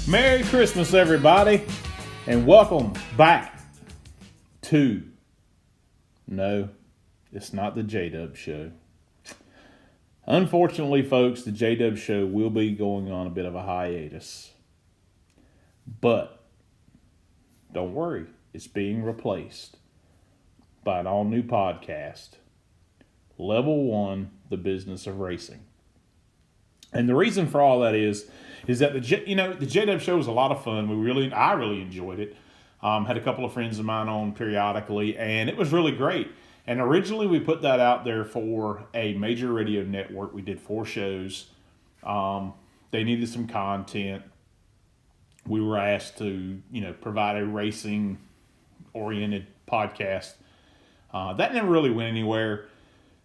Merry Christmas, everybody, and welcome back to, no, it's not the J-Dub Show. Unfortunately, folks, the J-Dub Show will be going on a bit of a hiatus. But don't worry, it's being replaced by an all-new podcast, Level 1, The Business of Racing. And the reason for all that is that the J-Dub Show was a lot of fun. I really enjoyed it. Had a couple of friends of mine on periodically, and it was really great. And originally we put that out there for a major radio network. We did 4 shows. They needed some content. We were asked to, provide a racing-oriented podcast. That never really went anywhere.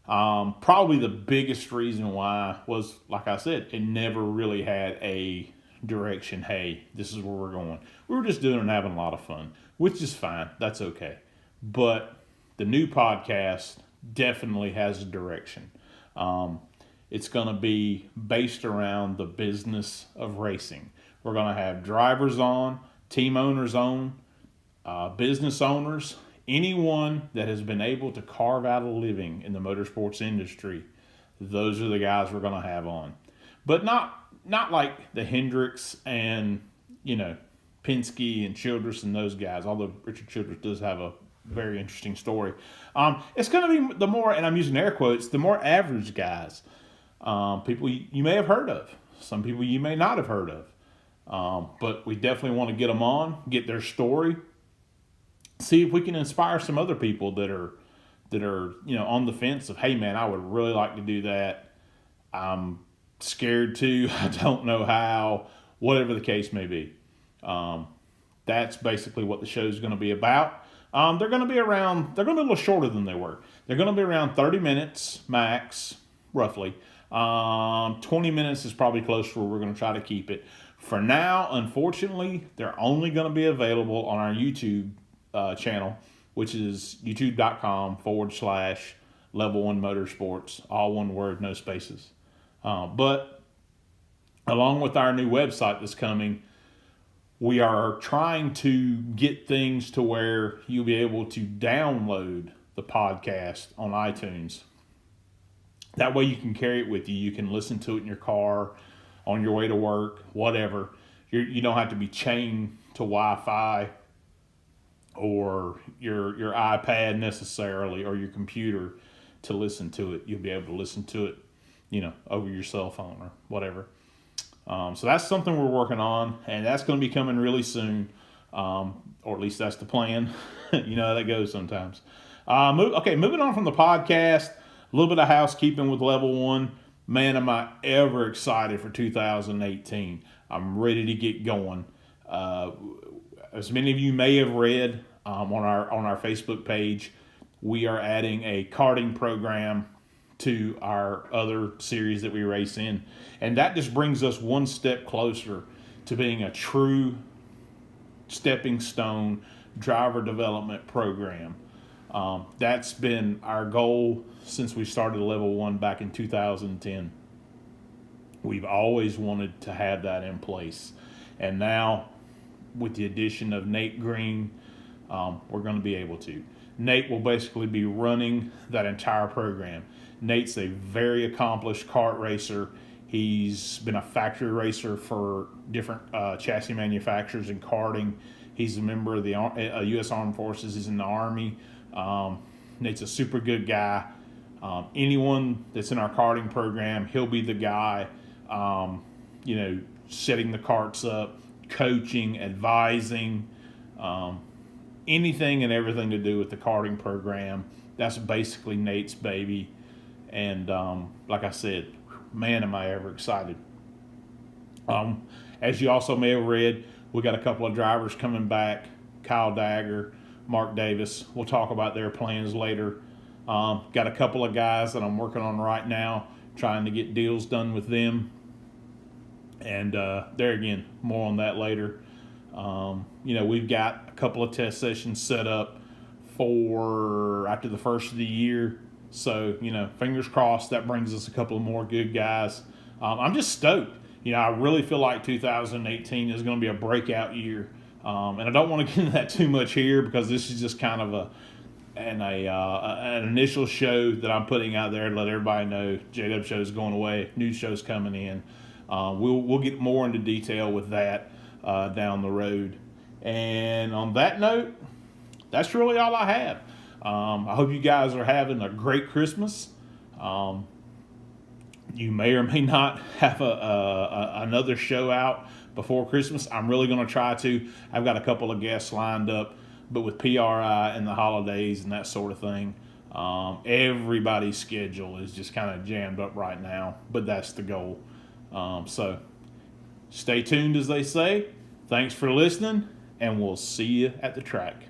Probably the biggest reason why was, like I said, it never really had a direction. Hey, this is where we're going. We were just doing it and having a lot of fun, which is fine. That's okay. But the new podcast definitely has a direction. It's going to be based around the business of racing. We're going to have drivers on, team owners on, business owners, anyone that has been able to carve out a living in the motorsports industry. Those are the guys we're going to have on. But not like the Hendricks and, Penske and Childress and those guys, although Richard Childress does have a very interesting story. It's going to be the more, and I'm using air quotes, the more average guys. People you may have heard of. Some people you may not have heard of. But we definitely want to get them on, get their story, see if we can inspire some other people that are on the fence of, hey man, I would really like to do that. I'm scared to, I don't know how, whatever the case may be. That's basically what the show is going to be about. They're going to be a little shorter than they were. They're going to be around 30 minutes max, roughly. 20 minutes is probably close to where we're going to try to keep it. For now, unfortunately, they're only going to be available on our YouTube channel, which is youtube.com/Level 1 Motorsports, all one word, no spaces. But along with our new website that's coming, we are trying to get things to where you'll be able to download the podcast on iTunes. That way you can carry it with you. You can listen to it in your car, on your way to work, whatever. You don't have to be chained to Wi-Fi or your iPad necessarily, or your computer to listen to it. You'll be able to listen to it, over your cell phone or whatever. So that's something we're working on, and that's going to be coming really soon, or at least that's the plan. You know how that goes sometimes. Moving on from the podcast, a little bit of housekeeping with Level 1. Man, am I ever excited for 2018. I'm ready to get going. As many of you may have read on our Facebook page, we are adding a karting program to our other series that we race in. And that just brings us one step closer to being a true stepping stone driver development program. That's been our goal since we started Level 1 back in 2010. We've always wanted to have that in place. And now, with the addition of Nate Green, we're going to be able to. Nate will basically be running that entire program. Nate's a very accomplished kart racer. He's been a factory racer for different chassis manufacturers in karting. He's a member of the U.S. Armed Forces. He's in the Army. Nate's a super good guy. Anyone that's in our karting program, he'll be the guy, setting the karts up, coaching, advising, anything and everything to do with the karting program. That's basically Nate's baby. And like I said, man, am I ever excited. As you also may have read, we got a couple of drivers coming back, Kyle Dagger, Mark Davis. We'll talk about their plans later. Got a couple of guys that I'm working on right now, trying to get deals done with them. And there again, more on that later. We've got a couple of test sessions set up for after the first of the year. So, fingers crossed that brings us a couple of more good guys. I'm just stoked. I really feel like 2018 is going to be a breakout year. And I don't want to get into that too much here because this is just kind of an initial show that I'm putting out there to let everybody know JW Show is going away, new shows coming in. We'll get more into detail with that down the road. And on that note, that's really all I have. I hope you guys are having a great Christmas. You may or may not have another show out before Christmas. I'm really going to try to. I've got a couple of guests lined up, but with PRI and the holidays and that sort of thing, everybody's schedule is just kind of jammed up right now, but that's the goal. So stay tuned, as they say. Thanks for listening, and we'll see you at the track.